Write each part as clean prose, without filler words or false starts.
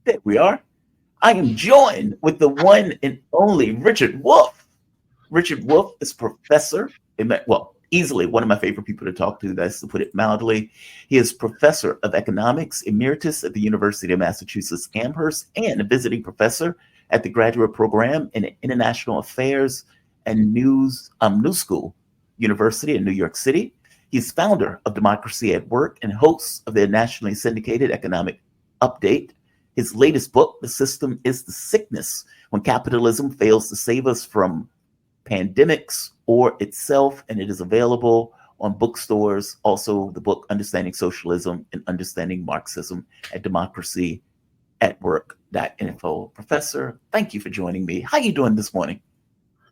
There we are. I am joined with the one and only Richard Wolff. Richard Wolff is professor, well, easily one of my favorite people to talk to, that's to put it mildly. He is professor of economics emeritus at the University of Massachusetts Amherst and a visiting professor at the graduate program in international affairs and New School University in New York City. He's founder of Democracy at Work and host of the nationally syndicated Economic Update. His latest book, The System is the Sickness, When Capitalism Fails to Save Us from Pandemics or Itself, and it is available on bookstores. Also, the book Understanding Socialism and Understanding Marxism at democracyatwork.info. Professor, thank you for joining me. How are you doing this morning?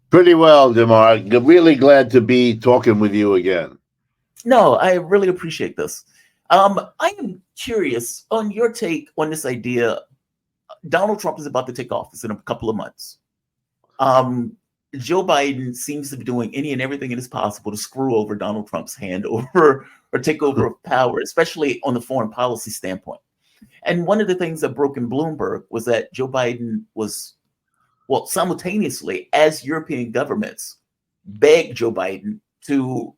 Pretty well, Demar. Really glad to be talking with you again. No, I really appreciate this. I am curious on your take on this idea. Donald Trump is about to take office in a couple of months. Joe Biden seems to be doing any and everything it is possible to screw over Donald Trump's hand over or take over of power, especially on the foreign policy standpoint. And one of the things that broke in Bloomberg was that Joe Biden was, well, simultaneously, as European governments begged Joe Biden to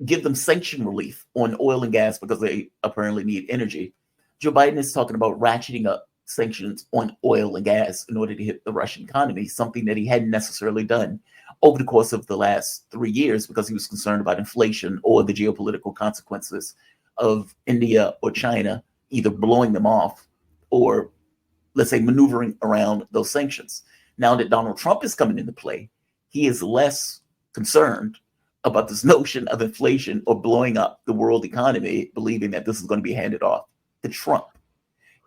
give them sanction relief on oil and gas because they apparently need energy. Joe Biden is talking about ratcheting up sanctions on oil and gas in order to hit the Russian economy, something that he hadn't necessarily done over the course of the last 3 years because he was concerned about inflation or the geopolitical consequences of India or China either blowing them off or, let's say, maneuvering around those sanctions. Now that Donald Trump is coming into play, he is less concerned about this notion of inflation or blowing up the world economy, believing that this is going to be handed off to Trump.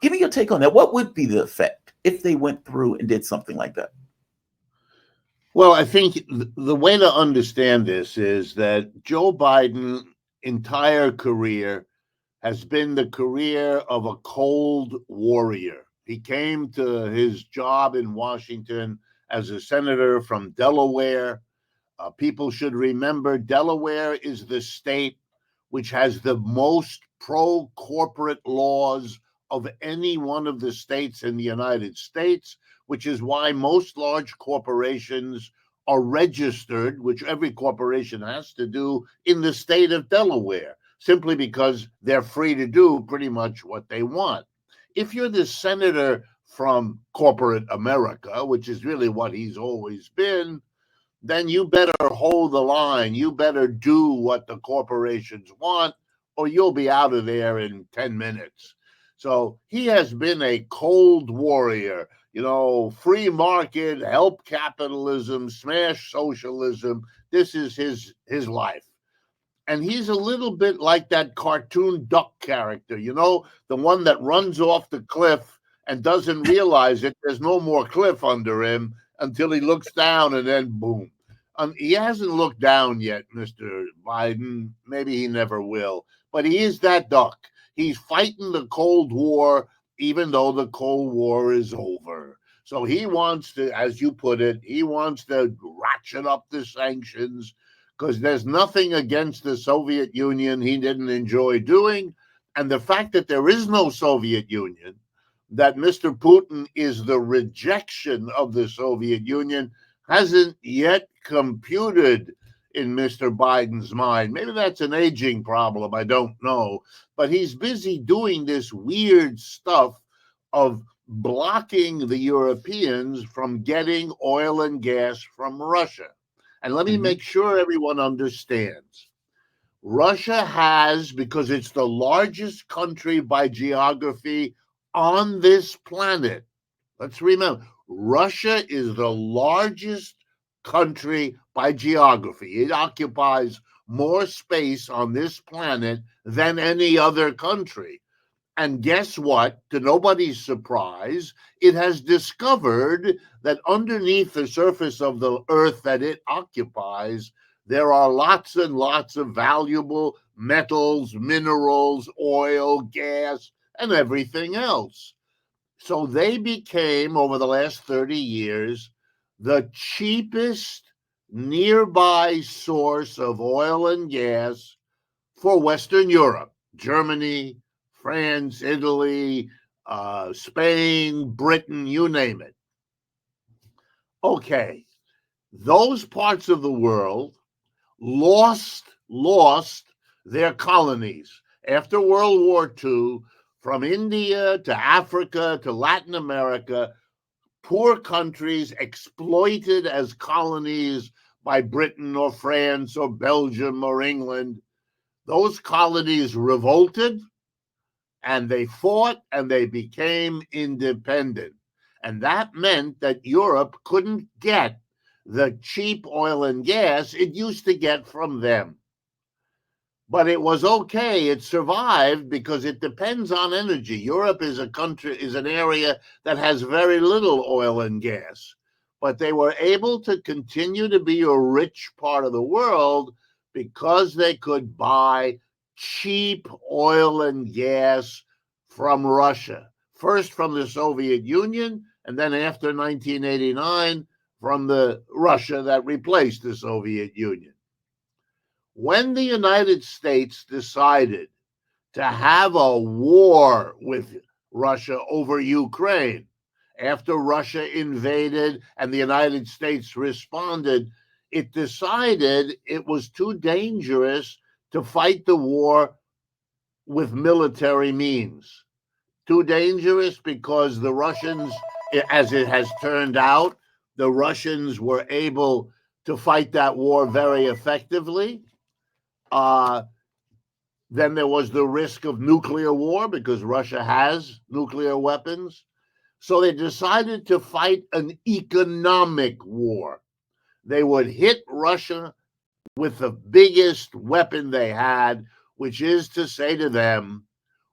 Give me your take on that. What would be the effect if they went through and did something like that? Well, I think the way to understand this is that Joe Biden's entire career has been the career of a cold warrior. He came to his job in Washington as a senator from Delaware. People should remember Delaware is the state which has the most pro-corporate laws of any one of the states in the United States, which is why most large corporations are registered, which every corporation has to do, in the state of Delaware, simply because they're free to do pretty much what they want. If you're the senator from corporate America, which is really what he's always been, then you better hold the line. You better do what the corporations want, or you'll be out of there in 10 minutes. So he has been a cold warrior, free market, help capitalism, smash socialism. This is his life. And he's a little bit like that cartoon duck character, the one that runs off the cliff and doesn't realize it. There's no more cliff under him until he looks down and then boom. He hasn't looked down yet, Mr. Biden. Maybe he never will. But he is that duck. He's fighting the Cold War, even though the Cold War is over. So he wants to, as you put it, he wants to ratchet up the sanctions because there's nothing against the Soviet Union he didn't enjoy doing. And the fact that there is no Soviet Union, that Mr. Putin is the rejection of the Soviet Union, hasn't yet computed in Mr. Biden's mind. Maybe that's an aging problem, I don't know. But he's busy doing this weird stuff of blocking the Europeans from getting oil and gas from Russia. And let me make sure everyone understands. Russia has, because it's the largest country by geography on this planet. Let's remember, Russia is the largest country by geography. It occupies more space on this planet than any other country. And guess what? To nobody's surprise, it has discovered that underneath the surface of the earth that it occupies, there are lots and lots of valuable metals, minerals, oil, gas, and everything else. So they became, over the last 30 years, the cheapest nearby source of oil and gas for Western Europe, Germany, France, Italy, Spain, Britain, you name it. Okay, those parts of the world lost their colonies after World War II. From India to Africa to Latin America, poor countries exploited as colonies by Britain or France or Belgium or England. Those colonies revolted and they fought and they became independent. And that meant that Europe couldn't get the cheap oil and gas it used to get from them. But it was okay. It survived because it depends on energy. Europe is an area that has very little oil and gas. But they were able to continue to be a rich part of the world because they could buy cheap oil and gas from Russia. First from the Soviet Union, and then after 1989 from the Russia that replaced the Soviet Union. When the United States decided to have a war with Russia over Ukraine, after Russia invaded and the United States responded, it decided it was too dangerous to fight the war with military means. Too dangerous because the Russians, as it has turned out, the Russians were able to fight that war very effectively. Then there was the risk of nuclear war because Russia has nuclear weapons. So they decided to fight an economic war. They would hit Russia with the biggest weapon they had, which is to say to them,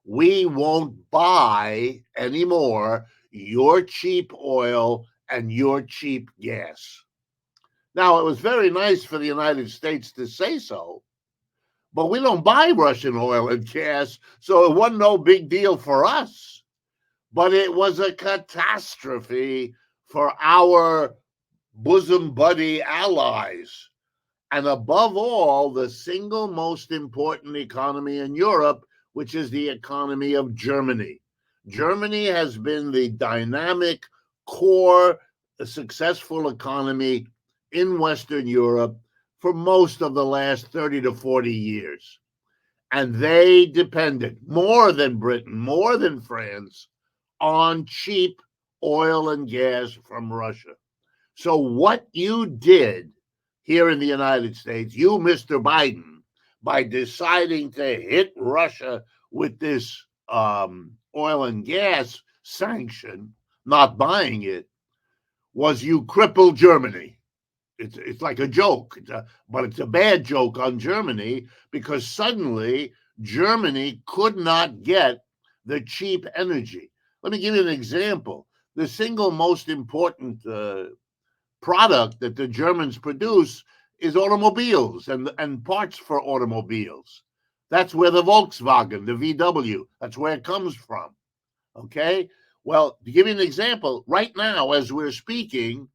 we won't buy anymore your cheap oil and your cheap gas. Now, it was very nice for the United States to say so, but we don't buy Russian oil and gas, so it wasn't no big deal for us. But it was a catastrophe for our bosom buddy allies. And above all, the single most important economy in Europe, which is the economy of Germany. Germany has been the dynamic, core, successful economy in Western Europe for most of the last 30 to 40 years. And they depended more than Britain, more than France, on cheap oil and gas from Russia. So what you did here in the United States, you, Mr. Biden, by deciding to hit Russia with this oil and gas sanction, not buying it, was you crippled Germany. It's like a joke, but it's a bad joke on Germany because suddenly Germany could not get the cheap energy. Let me give you an example. The single most important product that the Germans produce is automobiles and parts for automobiles. That's where the Volkswagen, the VW, that's where it comes from. Okay? Well, to give you an example, right now, as we're speaking,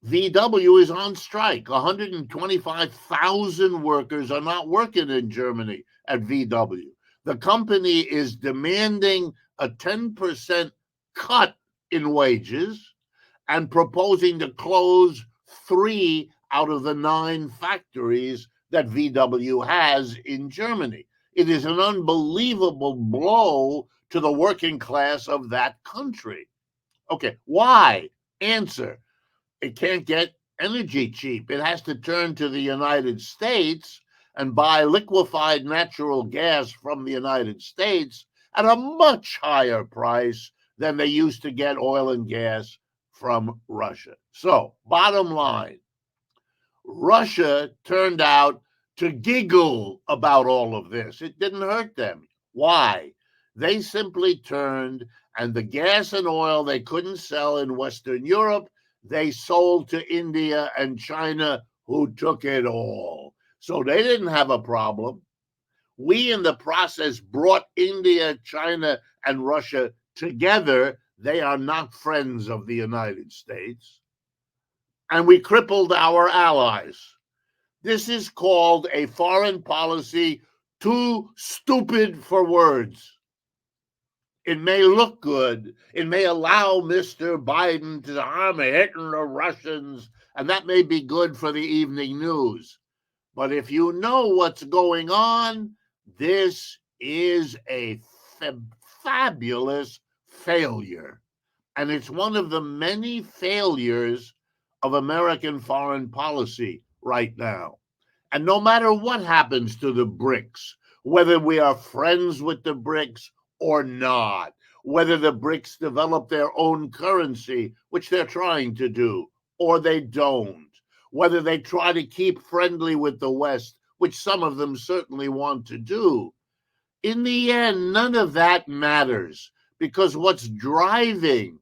VW is on strike. 125,000 workers are not working in Germany at VW. The company is demanding a 10% cut in wages and proposing to close 3 out of the 9 factories that VW has in Germany. It is an unbelievable blow to the working class of that country. Okay, why? Answer. It can't get energy cheap. It has to turn to the United States and buy liquefied natural gas from the United States at a much higher price than they used to get oil and gas from Russia. So, bottom line, Russia turned out to giggle about all of this. It didn't hurt them. Why? They simply turned, and the gas and oil they couldn't sell in Western Europe, they sold to India and China, who took it all. So they didn't have a problem. We, in the process, brought India, China, and Russia together. They are not friends of the United States. And we crippled our allies. This is called a foreign policy too stupid for words. It may look good. It may allow Mr. Biden to, I'm hitting the Russians, and that may be good for the evening news. But if you know what's going on, this is a fabulous failure. And it's one of the many failures of American foreign policy right now. And no matter what happens to the BRICS, whether we are friends with the BRICS or not, whether the BRICS develop their own currency, which they're trying to do, or they don't, whether they try to keep friendly with the West, which some of them certainly want to do, in the end, none of that matters, because what's driving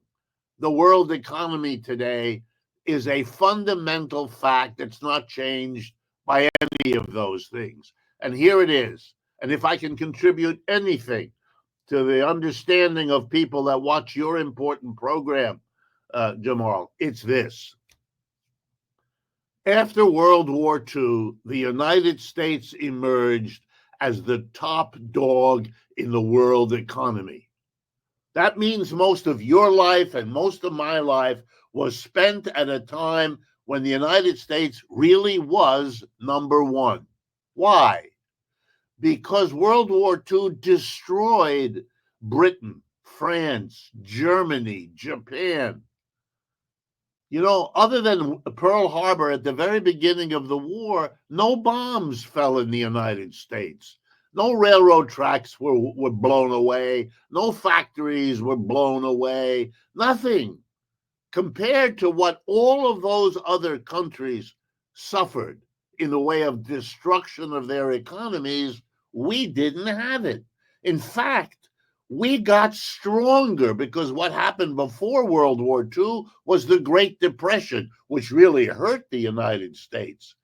the world economy today is a fundamental fact that's not changed by any of those things. And here it is. And if I can contribute anything to the understanding of people that watch your important program, Jamal, it's this. After World War II, the United States emerged as the top dog in the world economy. That means most of your life and most of my life was spent at a time when the United States really was number one. Why? Because World War II destroyed Britain, France, Germany, Japan. You know, other than Pearl Harbor at the very beginning of the war, no bombs fell in the United States. No railroad tracks were blown away. No factories were blown away. Nothing. Compared to what all of those other countries suffered in the way of destruction of their economies, we didn't have it. In fact, we got stronger because what happened before World War II was the Great Depression, which really hurt the United States.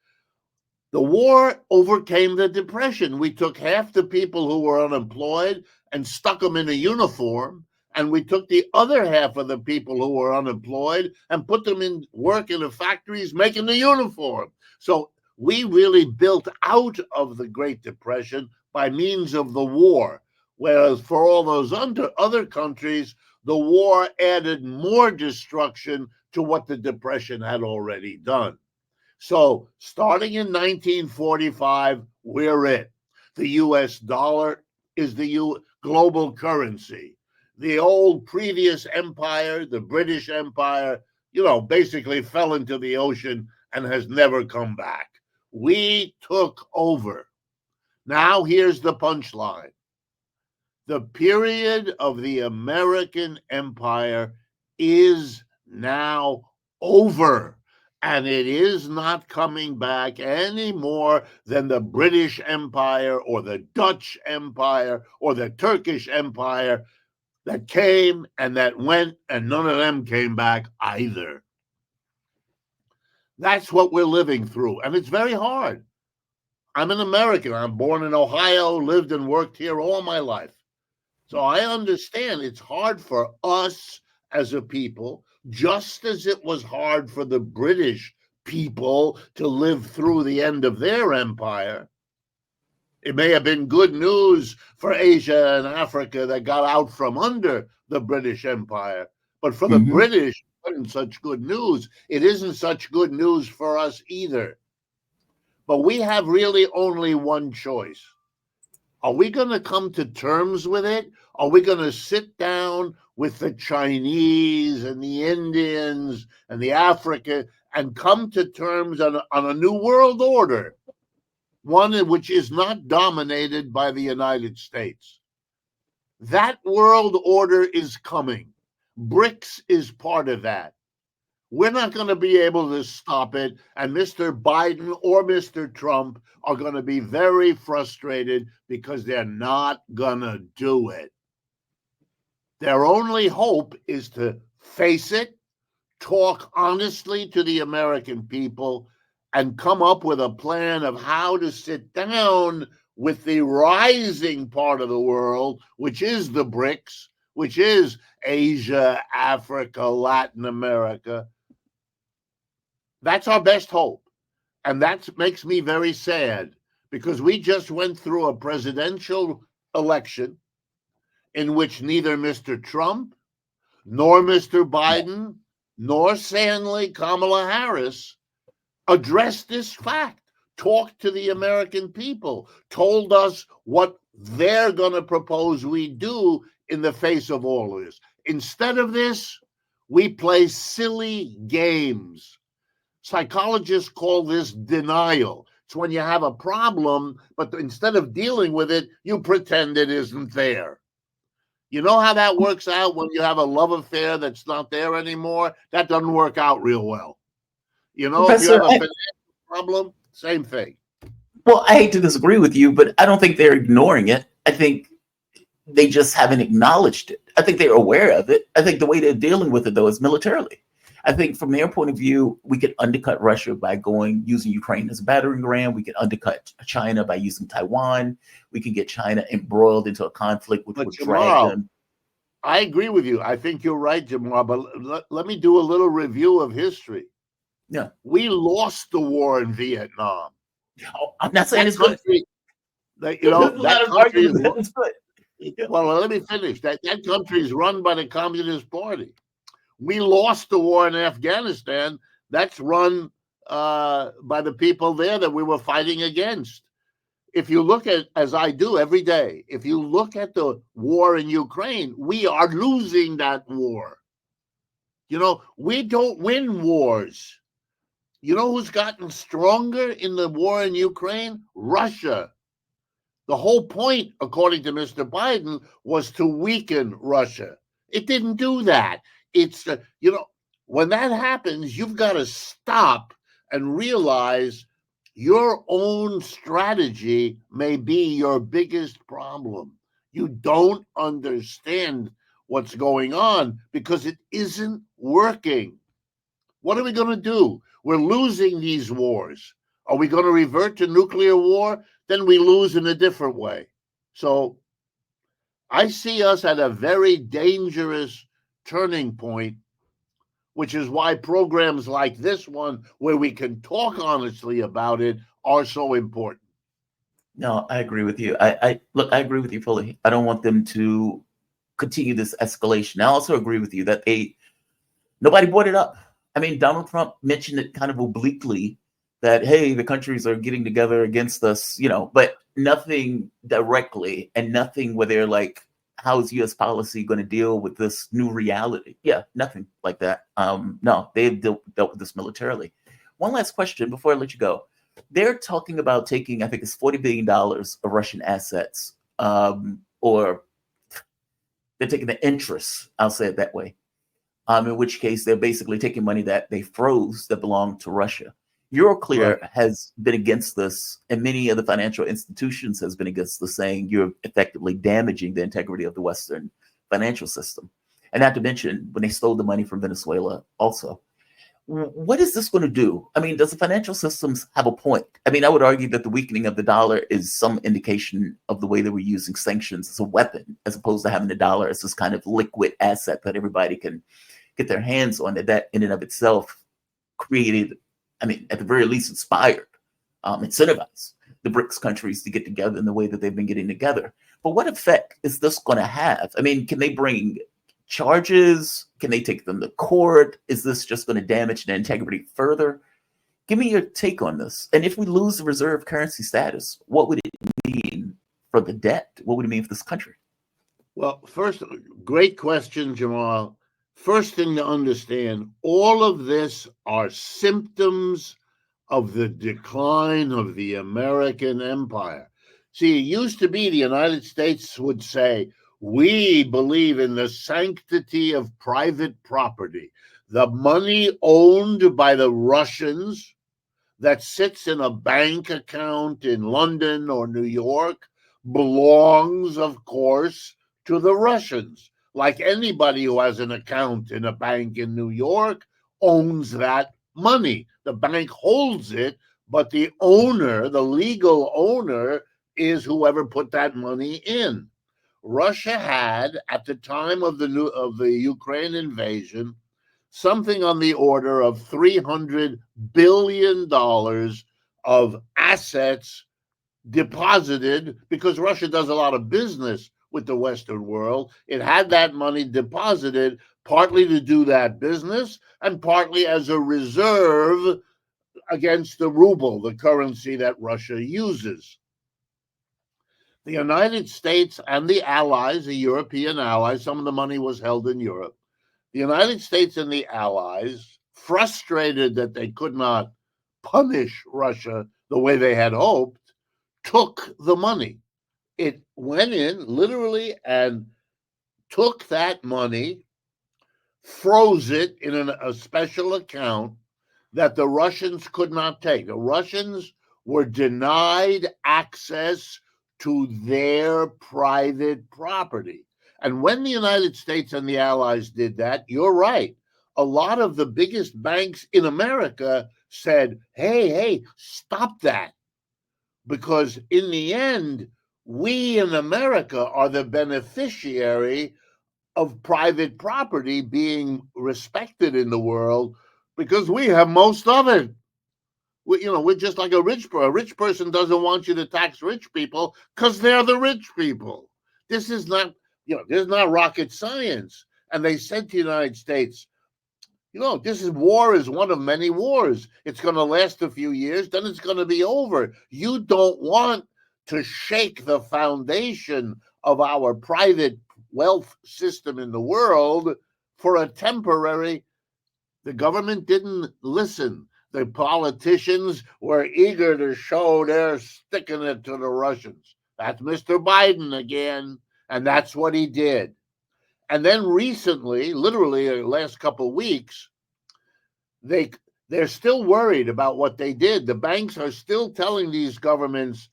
The war overcame the Depression. We took half the people who were unemployed and stuck them in a uniform, and we took the other half of the people who were unemployed and put them in work in the factories making the uniform. So we really built out of the Great Depression by means of the war. Whereas for all those other countries, the war added more destruction to what the Depression had already done. So starting in 1945, we're it. The US dollar is the global currency. The old previous empire, the British Empire, basically fell into the ocean and has never come back. We took over. Now here's the punchline. The period of the American empire is now over, and it is not coming back any more than the British Empire or the Dutch Empire or the Turkish Empire that came and that went, and none of them came back either. That's what we're living through, and it's very hard. I'm an American. I'm born in Ohio, lived and worked here all my life. So I understand it's hard for us as a people, just as it was hard for the British people to live through the end of their empire. It may have been good news for Asia and Africa that got out from under the British Empire, but for the British, it wasn't such good news. It isn't such good news for us either. But we have really only one choice. Are we going to come to terms with it? Are we going to sit down with the Chinese and the Indians and the African and come to terms on a new world order, one which is not dominated by the United States? That world order is coming. BRICS is part of that. We're not going to be able to stop it, and Mr. Biden or Mr. Trump are going to be very frustrated because they're not going to do it. Their only hope is to face it, talk honestly to the American people, and come up with a plan of how to sit down with the rising part of the world, which is the BRICS, which is Asia, Africa, Latin America. That's our best hope. And that makes me very sad because we just went through a presidential election in which neither Mr. Trump nor Mr. Biden nor sadly Kamala Harris addressed this fact, talked to the American people, told us what they're going to propose we do in the face of all of this. Instead of this, we play silly games. Psychologists call this denial. It's when you have a problem, but instead of dealing with it, you pretend it isn't there. You know how that works out when you have a love affair that's not there anymore? That doesn't work out real well. You know, if you have a financial problem, same thing. Well, I hate to disagree with you, but I don't think they're ignoring it. I think they just haven't acknowledged it. I think they're aware of it. I think the way they're dealing with it, though, is militarily. I think from their point of view, we could undercut Russia by using Ukraine as a battering ram. We could undercut China by using Taiwan. We could get China embroiled into a conflict which would drag them. I agree with you. I think you're right, Jamar, but let me do a little review of history. Yeah. We lost the war in Vietnam. Oh, I'm not saying it's good. That country is good. Well, let me finish. That country is run by the Communist Party. We lost the war in Afghanistan. That's run by the people there that we were fighting against. If you look at, as I do every day, if you look at the war in Ukraine, we are losing that war. You know, we don't win wars. You know who's gotten stronger in the war in Ukraine? Russia. The whole point, according to Mr. Biden, was to weaken Russia. It didn't do that. It's, when that happens, you've got to stop and realize your own strategy may be your biggest problem. You don't understand what's going on because it isn't working. What are we going to do? We're losing these wars. Are we going to revert to nuclear war? Then we lose in a different way. So I see us at a very dangerous turning point, which is why programs like this one, where we can talk honestly about it, are so important. No, I agree with you. I agree with you fully. I don't want them to continue this escalation. I also agree with you that nobody brought it up. I mean, Donald Trump mentioned it kind of obliquely that, hey, the countries are getting together against us, but nothing directly and nothing where they're like, how is U.S. policy going to deal with this new reality? Yeah, nothing like that. No, they've dealt with this militarily. One last question before I let you go. They're talking about taking, I think it's $40 billion of Russian assets, or they're taking the interest, I'll say it that way, in which case they're basically taking money that they froze that belonged to Russia. Euroclear has been against this, and many of the financial institutions has been against this, saying you're effectively damaging the integrity of the Western financial system. And not to mention, when they stole the money from Venezuela also. What is this going to do? I mean, does the financial systems have a point? I mean, I would argue that the weakening of the dollar is some indication of the way that we're using sanctions as a weapon, as opposed to having the dollar as this kind of liquid asset that everybody can get their hands on. That in and of itself created, I mean, at the very least, inspired, incentivized the BRICS countries to get together in the way that they've been getting together. But what effect is this going to have? I mean, can they bring charges? Can they take them to court? Is this just going to damage the integrity further? Give me your take on this. And if we lose the reserve currency status, what would it mean for the debt? What would it mean for this country? Well, first, great question, Jamal. First thing to understand, all of this are symptoms of the decline of the American empire. See, it used to be the United States would say, we believe in the sanctity of private property. The money owned by the Russians that sits in a bank account in London or New York belongs, of course, to the Russians. Like anybody who has an account in a bank in New York owns that money. The bank holds it, but the owner, the legal owner, is whoever put that money in. Russia had, at the time of the Ukraine invasion, something on the order of $300 billion of assets deposited, because Russia does a lot of business with the Western world. It had that money deposited partly to do that business and partly as a reserve against the ruble, the currency that Russia uses. The United States and the allies, the European allies, some of the money was held in Europe. The United States and the allies, frustrated that they could not punish Russia the way they had hoped, took the money. It went in literally and took that money, froze it in a special account that the Russians could not take. The Russians were denied access to their private property. And when the United States and the Allies did that, you're right. A lot of the biggest banks in America said, hey, stop that. Because in the end, we in America are the beneficiary of private property being respected in the world because we have most of it. We're just like a rich person. A rich person doesn't want you to tax rich people because they're the rich people. This is not, this is not rocket science. And they said to the United States, war is one of many wars. It's going to last a few years, then it's going to be over. You don't want to shake the foundation of our private wealth system in the world for a temporary. The government didn't listen. The politicians were eager to show they're sticking it to the Russians. That's Mr. Biden again, and that's what he did. And then recently, literally the last couple of weeks, they're still worried about what they did. The banks are still telling these governments,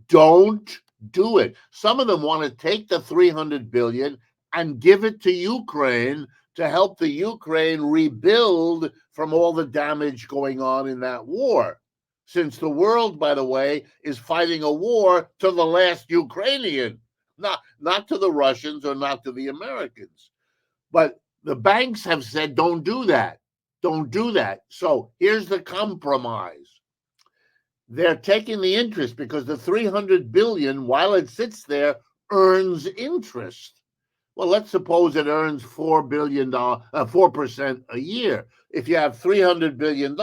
don't do it. Some of them want to take the $300 billion and give it to Ukraine to help the Ukraine rebuild from all the damage going on in that war. Since the world, by the way, is fighting a war to the last Ukrainian, not to the Russians or not to the Americans. But the banks have said, don't do that. Don't do that. So here's the compromise. They're taking the interest because the $300 billion, while it sits there, earns interest. Well, let's suppose it earns $4% a year. If you have $300 billion,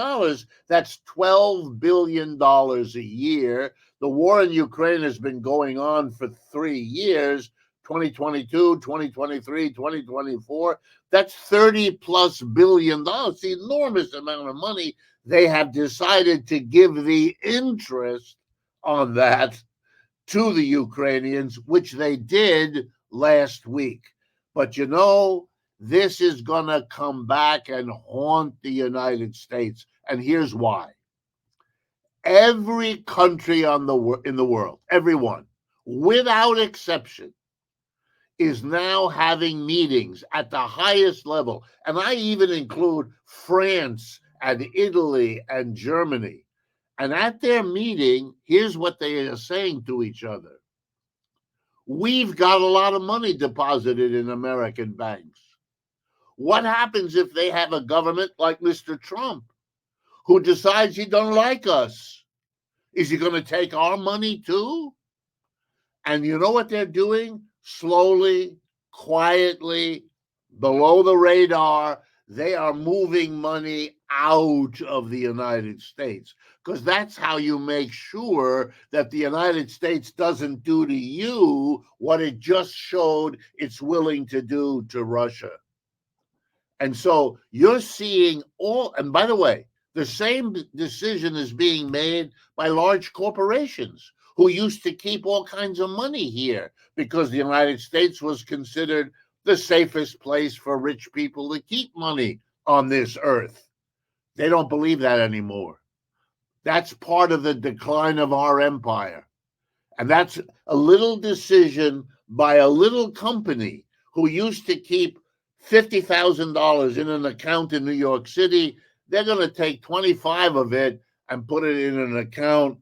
that's $12 billion a year. The war in Ukraine has been going on for 3 years, 2022, 2023, 2024. That's $30+ billion. It's an enormous amount of money. They have decided to give the interest on that to the Ukrainians, which they did last week. But this is going to come back and haunt the United States. And here's why. Every country in the world, everyone, without exception, is now having meetings at the highest level. And I even include France and Italy and Germany. And at their meeting, here's what they are saying to each other. We've got a lot of money deposited in American banks. What happens if they have a government like Mr. Trump who decides he don't like us? Is he going to take our money too? And you know what they're doing? Slowly, quietly, below the radar, they are moving money out of the United States, because that's how you make sure that the United States doesn't do to you what it just showed it's willing to do to Russia. And so you're seeing and by the way, the same decision is being made by large corporations who used to keep all kinds of money here because the United States was considered the safest place for rich people to keep money on this earth. They don't believe that anymore. That's part of the decline of our empire. And that's a little decision by a little company who used to keep $50,000 in an account in New York City. They're going to take 25 of it and put it in an account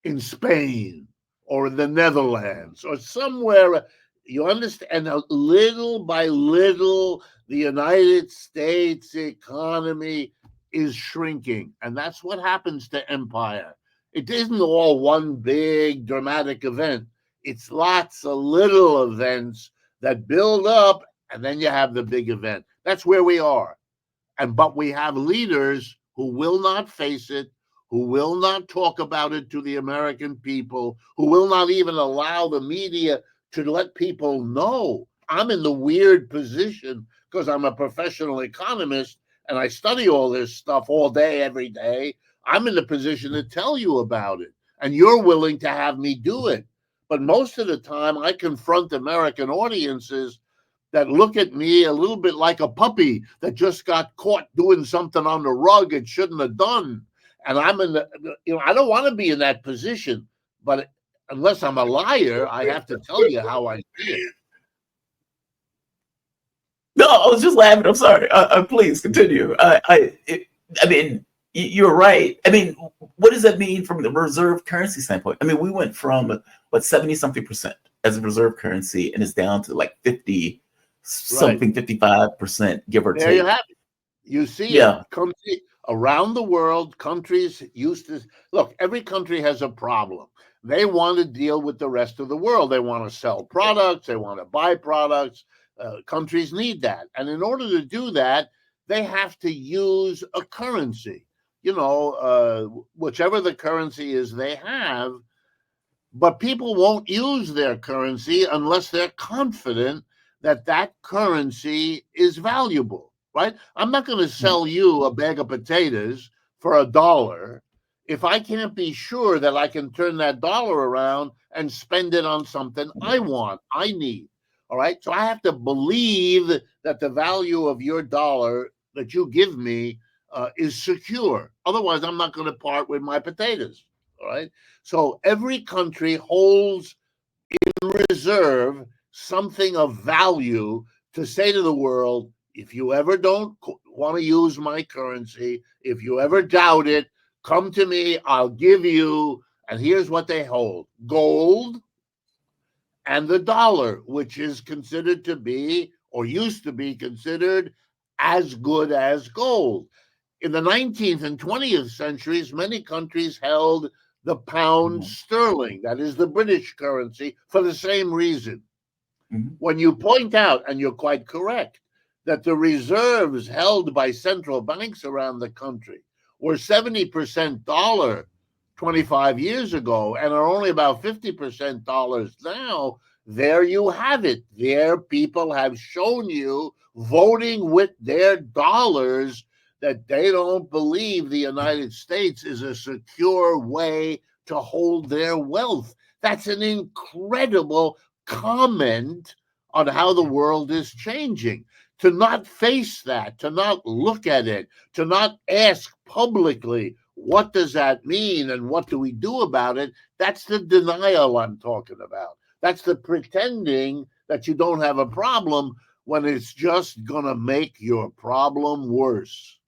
in Spain or in the Netherlands or somewhere. You understand? And little by little, the United States economy is shrinking. And that's what happens to empire. It isn't all one big dramatic event. It's lots of little events that build up, and then you have the big event. That's where we are. But we have leaders who will not face it, who will not talk about it to the American people, who will not even allow the media to let people know. I'm in the weird position because I'm a professional economist and I study all this stuff all day, every day. I'm in the position to tell you about it, and you're willing to have me do it. But most of the time, I confront American audiences that look at me a little bit like a puppy that just got caught doing something on the rug it shouldn't have done. And I'm in the, I don't want to be in that position, but unless I'm a liar, I have to tell you how I see it. No, I was just laughing. I'm sorry. Please continue. I mean, you're right. I mean, what does that mean from the reserve currency standpoint? I mean, we went from what 70-something% as a reserve currency, and it's down to like 50 something, 55%, give or take. There you have it. You see it. Country around the world, countries used to look. Every country has a problem. They want to deal with the rest of the world. They want to sell products. They want to buy products. Countries need that. And in order to do that, they have to use a currency, whichever the currency is they have. But people won't use their currency unless they're confident that that currency is valuable, right? I'm not going to sell you a bag of potatoes for $1 if I can't be sure that I can turn that dollar around and spend it on something I want, I need. All right. So I have to believe that the value of your dollar that you give me is secure. Otherwise, I'm not going to part with my potatoes. All right. So every country holds in reserve something of value to say to the world, if you ever don't want to use my currency, if you ever doubt it, come to me, I'll give you. And here's what they hold: gold and the dollar, which is considered to be, or used to be considered, as good as gold. In the 19th and 20th centuries, many countries held the pound sterling, that is the British currency, for the same reason. When you point out, and you're quite correct, that the reserves held by central banks around the country were 70% dollar 25 years ago and are only about 50% dollars now, there you have it. There, people have shown you, voting with their dollars, that they don't believe the United States is a secure way to hold their wealth. That's an incredible comment on how the world is changing. To not face that, to not look at it, to not ask publicly, what does that mean and what do we do about it? That's the denial I'm talking about. That's the pretending that you don't have a problem when it's just going to make your problem worse.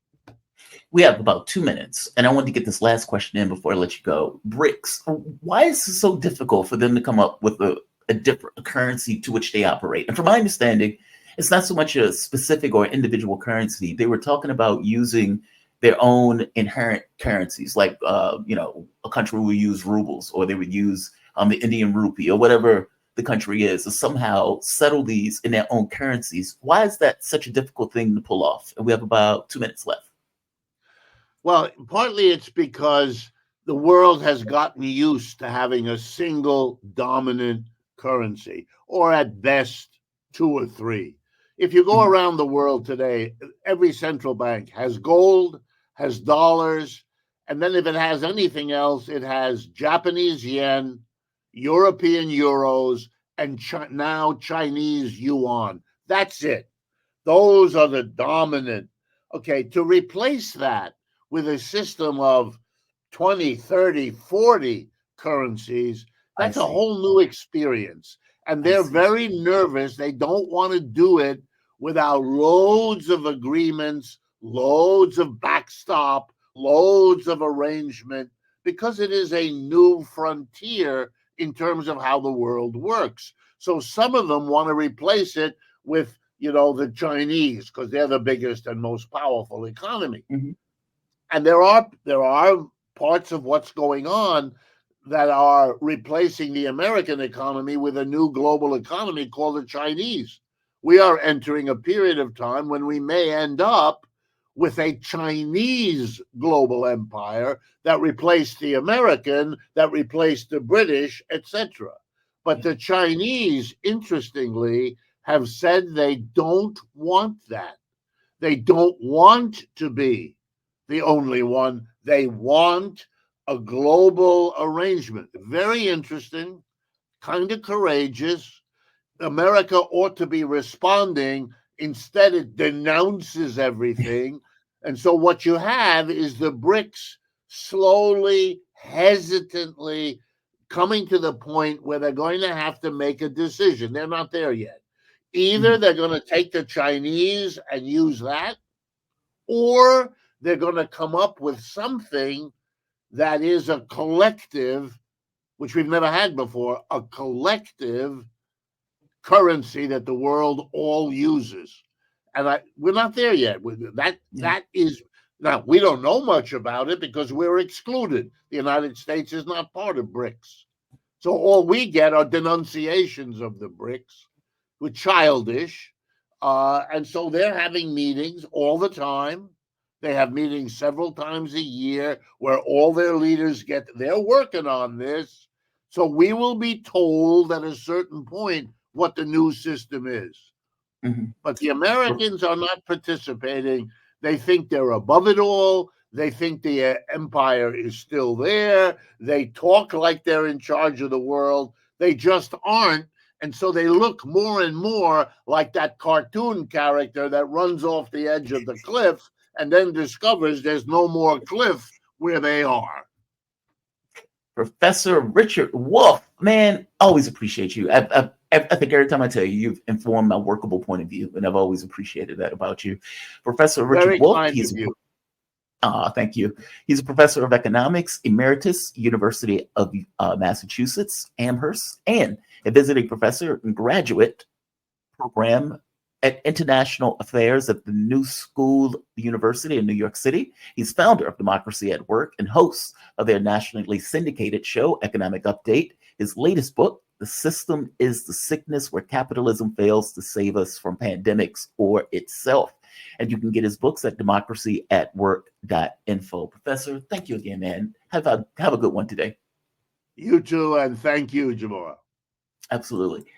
We have about 2 minutes, and I want to get this last question in before I let you go. BRICS, why is it so difficult for them to come up with a different currency to which they operate? And from my understanding, it's not so much a specific or individual currency. They were talking about using their own inherent currencies, like a country would use rubles, or they would use the Indian rupee, or whatever the country is, to somehow settle these in their own currencies. Why is that such a difficult thing to pull off? And we have about 2 minutes left. Well, partly it's because the world has gotten used to having a single dominant currency, or at best 2 or 3. If you go around the world today, every central bank has gold, has dollars, and then if it has anything else, it has Japanese yen, European euros, and now Chinese yuan. That's it. Those are the dominant. Okay, to replace that with a system of 20, 30, 40 currencies, that's a whole new experience. And they're very nervous. They don't want to do it without loads of agreements, loads of backstop, loads of arrangement, because it is a new frontier in terms of how the world works. So some of them want to replace it with, the Chinese, because they're the biggest and most powerful economy. And there are parts of what's going on that are replacing the American economy with a new global economy called the Chinese. We are entering a period of time when we may end up with a Chinese global empire that replaced the American, that replaced the British, etc. But the Chinese, interestingly, have said they don't want that. They don't want to be the only one. They want a global arrangement. Very interesting, kind of courageous. America ought to be responding. Instead, it denounces everything. And so what you have is the BRICS slowly, hesitantly coming to the point where they're going to have to make a decision. They're not there yet. Either they're going to take the Chinese and use that, or they're going to come up with something that is a collective, which we've never had before, a collective currency that the world all uses. And we're not there yet. That is, now we don't know much about it because we're excluded. The United States is not part of BRICS. So all we get are denunciations of the BRICS, which childish. And so they're having meetings all the time. They have meetings several times a year where all their leaders they're working on this. So we will be told at a certain point what the new system is. But the Americans are not participating. They think they're above it all. They think the empire is still there. They talk like they're in charge of the world. They just aren't. And so they look more and more like that cartoon character that runs off the edge of the cliff and then discovers there's no more cliff where they are. Professor Richard Wolff, man, always appreciate you. I think every time I tell you, you've informed my workable point of view, and I've always appreciated that about you. Professor Richard Wolff, thank you. He's a professor of economics, emeritus, University of Massachusetts, Amherst, and a visiting professor and graduate program at International Affairs at the New School University in New York City. He's founder of Democracy at Work and host of their nationally syndicated show, Economic Update. His latest book, The System is the Sickness Where Capitalism Fails to Save Us from Pandemics or Itself. And you can get his books at democracyatwork.info. Professor, thank you again, man. Have a good one today. You too, and thank you, Jamora. Absolutely.